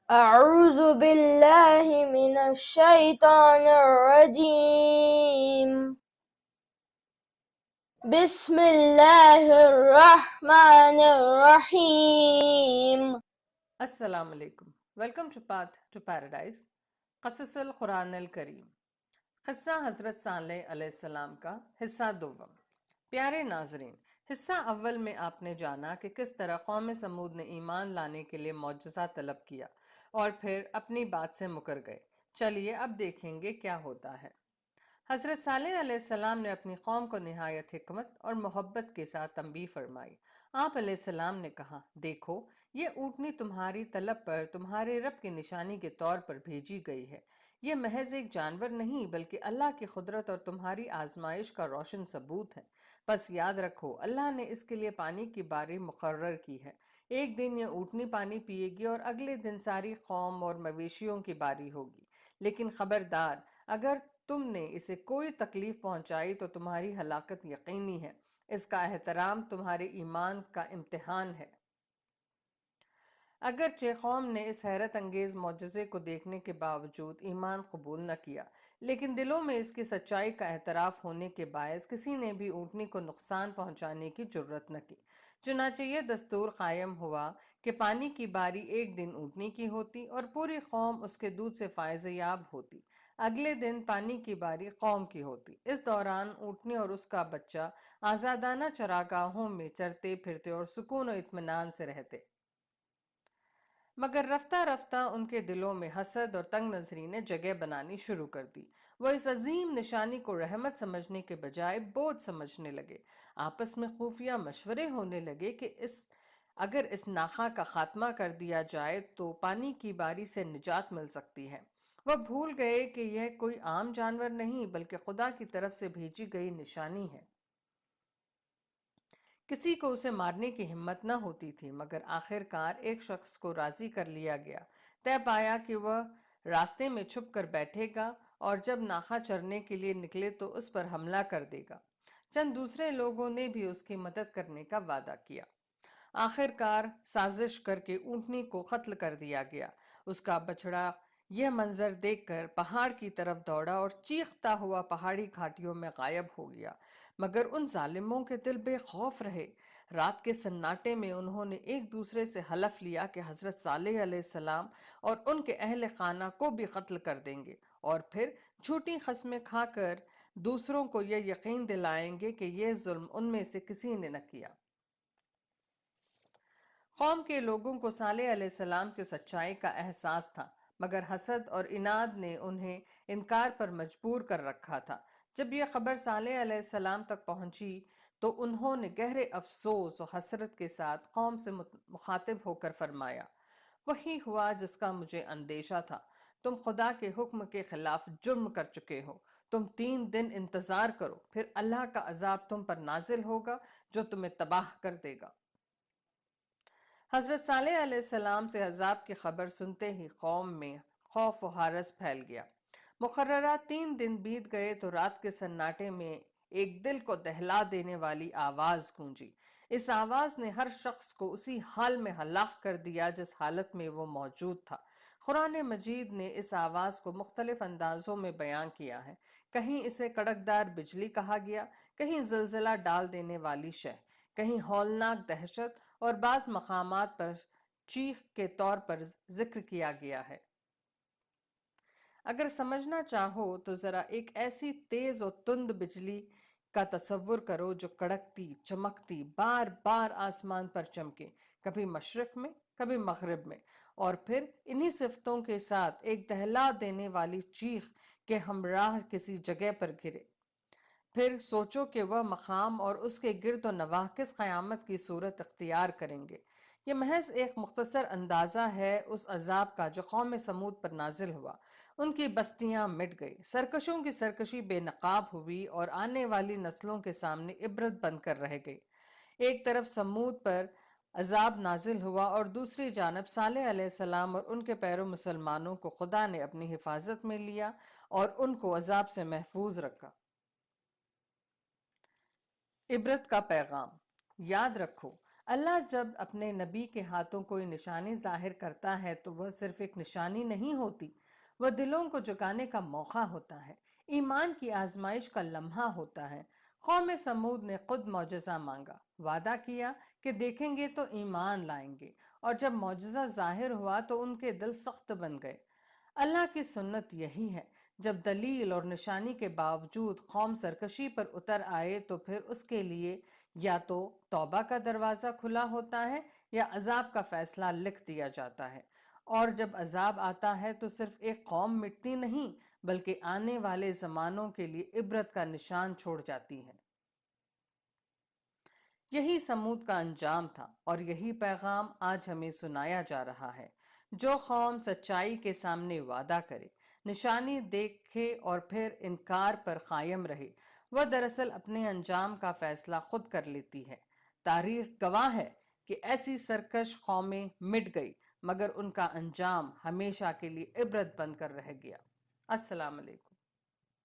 أعوذ بالله من الشيطان الرجيم بسم الله الرحمن الرحيم. السلام علیکم. Welcome to path to paradise. قصص القرآن الکریم. قصہ حضرت صالح علیہ السلام کا حصہ دوم. پیارے ناظرین، حصہ اول میں آپ نے جانا کہ کس طرح قوم سمود نے ایمان لانے کے لیے معجزہ طلب کیا اور پھر اپنی بات سے مکر گئے. چلیے اب دیکھیں گے کیا ہوتا ہے. حضرت صالح علیہ السلام نے اپنی قوم کو نہایت حکمت اور محبت کے ساتھ تنبیہ فرمائی. آپ علیہ السلام نے کہا، دیکھو یہ اونٹنی تمہاری طلب پر تمہارے رب کی نشانی کے طور پر بھیجی گئی ہے. یہ محض ایک جانور نہیں بلکہ اللہ کی قدرت اور تمہاری آزمائش کا روشن ثبوت ہے. بس یاد رکھو اللہ نے اس کے لیے پانی کی باری مقرر کی ہے. ایک دن یہ اونٹنی پانی پیے گی اور اگلے دن ساری قوم اور مویشیوں کی باری ہوگی. لیکن خبردار، اگر تم نے اسے کوئی تکلیف پہنچائی تو تمہاری ہلاکت یقینی ہے. اس کا احترام تمہارے ایمان کا امتحان ہے. اگرچہ قوم نے اس حیرت انگیز معجزے کو دیکھنے کے باوجود ایمان قبول نہ کیا، لیکن دلوں میں اس کی سچائی کا اعتراف ہونے کے باعث کسی نے بھی اونٹنی کو نقصان پہنچانے کی جرت نہ کی. چنانچہ یہ دستور قائم ہوا کہ پانی کی باری ایک دن اونٹنی کی ہوتی اور پوری قوم اس کے دودھ سے فائز یاب ہوتی. اگلے دن پانی کی باری قوم کی ہوتی. اس دوران اونٹنی اور اس کا بچہ آزادانہ چراگاہوں میں چرتے پھرتے اور سکون و اطمینان سے رہتے. مگر رفتہ رفتہ ان کے دلوں میں حسد اور تنگ نظری نے جگہ بنانی شروع کر دی. وہ اس عظیم نشانی کو رحمت سمجھنے کے بجائے بوجھ سمجھنے لگے. آپس میں خفیہ مشورے ہونے لگے کہ اگر اس ناخا کا خاتمہ کر دیا جائے تو پانی کی باری سے نجات مل سکتی ہے. وہ بھول گئے کہ یہ کوئی عام جانور نہیں بلکہ خدا کی طرف سے بھیجی گئی نشانی ہے. کسی کو اسے مارنے کی ہمت نہ ہوتی تھی، مگر آخر کار ایک شخص کو راضی کر لیا گیا. طے پایا کہ وہ راستے میں چھپ کر بیٹھے گا اور جب ناخا چرنے کے لیے نکلے تو اس پر حملہ کر دے گا. چند دوسرے لوگوں نے بھی اس کی مدد کرنے کا وعدہ کیا. آخر کار سازش کر کے اونٹنی کو قتل کر دیا گیا. اس کا بچڑا یہ منظر دیکھ کر پہاڑ کی طرف دوڑا اور چیختا ہوا پہاڑی گھاٹیوں میں غائب ہو گیا. مگر ان ظالموں کے دل بے خوف رہے. رات کے سناٹے میں انہوں نے ایک دوسرے سے حلف لیا کہ حضرت صالح علیہ السلام اور ان کے اہل خانہ کو بھی قتل کر دیں گے، اور پھر جھوٹی قسمیں کھا کر دوسروں کو یہ یقین دلائیں گے کہ یہ ظلم ان میں سے کسی نے نہ کیا. قوم کے لوگوں کو صالح علیہ السلام کی سچائی کا احساس تھا، مگر حسد اور عناد نے انہیں انکار پر مجبور کر رکھا تھا. جب یہ خبر صالح علیہ السلام تک پہنچی تو انہوں نے گہرے افسوس و حسرت کے ساتھ قوم سے مخاطب ہو کر فرمایا، وہی ہوا جس کا مجھے اندیشہ تھا. تم خدا کے حکم کے خلاف جرم کر چکے ہو. تم 3 دن انتظار کرو، پھر اللہ کا عذاب تم پر نازل ہوگا جو تمہیں تباہ کر دے گا. حضرت صالح علیہ السلام سے عذاب کی خبر سنتے ہی قوم میں خوف و حرس پھیل گیا. مقررہ 3 دن بیت گئے تو رات کے سناٹے میں ایک دل کو دہلا دینے والی آواز گونجی. اس آواز نے ہر شخص کو اسی حال میں ہلاک کر دیا جس حالت میں وہ موجود تھا. قرآن مجید نے اس آواز کو مختلف اندازوں میں بیان کیا ہے. کہیں اسے کڑکدار بجلی کہا گیا، کہیں زلزلہ ڈال دینے والی شے، کہیں ہولناک دہشت، اور بعض مقامات پر چیخ کے طور پر ذکر کیا گیا ہے. اگر سمجھنا چاہو تو ذرا ایک ایسی تیز و تند بجلی کا تصور کرو جو کڑکتی چمکتی بار بار آسمان پر چمکے، کبھی مشرق میں کبھی مغرب میں، اور پھر انہی صفتوں کے ساتھ ایک دہلا دینے والی چیخ کے ہمراہ کسی جگہ پر گرے. پھر سوچو کہ وہ مقام اور اس کے گرد و نواح کس قیامت کی صورت اختیار کریں گے. یہ محض ایک مختصر اندازہ ہے اس عذاب کا جو قوم سمود پر نازل ہوا. ان کی بستیاں مٹ گئی، سرکشوں کی سرکشی بے نقاب ہوئی اور آنے والی نسلوں کے سامنے عبرت بن کر رہ گئی. ایک طرف سمود پر عذاب نازل ہوا اور دوسری جانب صالح علیہ السلام اور ان کے پیرو مسلمانوں کو خدا نے اپنی حفاظت میں لیا اور ان کو عذاب سے محفوظ رکھا. عبرت کا پیغام. یاد رکھو اللہ جب اپنے نبی کے ہاتھوں کوئی نشانی ظاہر کرتا ہے تو وہ صرف ایک نشانی نہیں ہوتی، وہ دلوں کو جگانے کا موقع ہوتا ہے، ایمان کی آزمائش کا لمحہ ہوتا ہے۔ قوم سمود نے خود معجزہ مانگا، وعدہ کیا کہ دیکھیں گے تو ایمان لائیں گے، اور جب معجزہ ظاہر ہوا تو ان کے دل سخت بن گئے۔ اللہ کی سنت یہی ہے، جب دلیل اور نشانی کے باوجود قوم سرکشی پر اتر آئے تو پھر اس کے لیے یا تو توبہ کا دروازہ کھلا ہوتا ہے یا عذاب کا فیصلہ لکھ دیا جاتا ہے، اور جب عذاب آتا ہے تو صرف ایک قوم مٹتی نہیں بلکہ آنے والے زمانوں کے لیے عبرت کا نشان چھوڑ جاتی ہے۔ یہی سمود کا انجام تھا اور یہی پیغام آج ہمیں سنایا جا رہا ہے۔ جو قوم سچائی کے سامنے وعدہ کرے، نشانی دیکھے اور پھر انکار پر قائم رہے، وہ دراصل اپنے انجام کا فیصلہ خود کر لیتی ہے۔ تاریخ گواہ ہے کہ ایسی سرکش قومیں مٹ گئی مگر ان کا انجام ہمیشہ کے لیے عبرت بن کر رہ گیا۔ السلام علیکم۔